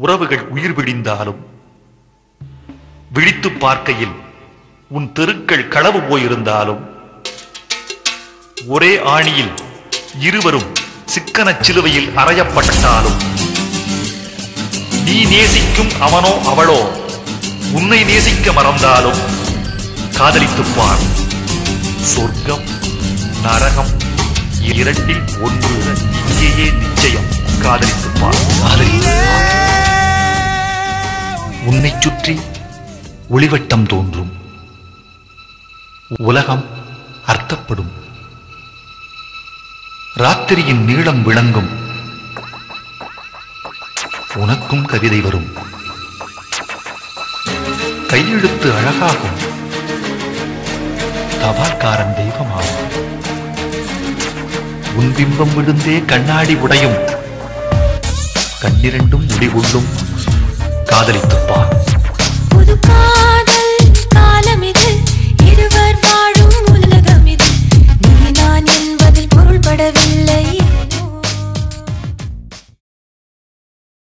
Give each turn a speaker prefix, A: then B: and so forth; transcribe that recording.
A: உறவுகள் உயிர் பிடிந்தாலும் விழித்து பார்க்கையில் உன் தெருக்கள் களவு போயிருந்தாலும் ஒரே ஆணியில் இருவரும் சிக்கன சிலுவையில் அறையப்பட்டாலும் நீ நேசிக்கும் அவனோ அவளோ உன்னை நேசிக்க மறந்தாலும் காதலித்துப் பார். சொர்க்கம் நரகம் இரண்டில் ஒன்று இங்கேயே நிச்சயம். காதலித்துப் பார். உன்னை சுற்றி ஒளிவட்டம் தோன்றும், உலகம் அர்த்தப்படும், ராத்திரியின் நீளம் விளங்கும், உனக்கும் கவிதை வரும், கையெழுத்து அழகாகும், தபால்காரன் தெய்வமாகும், உன் பிம்பம் விழுந்தே கண்ணாடி உடையும், கண்ணிரண்டும் முடிவுள்ளும். காதலித்துப் பார்.
B: புது காதல் காலம் இது, இருவர் வாழும் உலகம் இது, நீ நான் என்பதில் பொருள்படவில்லை.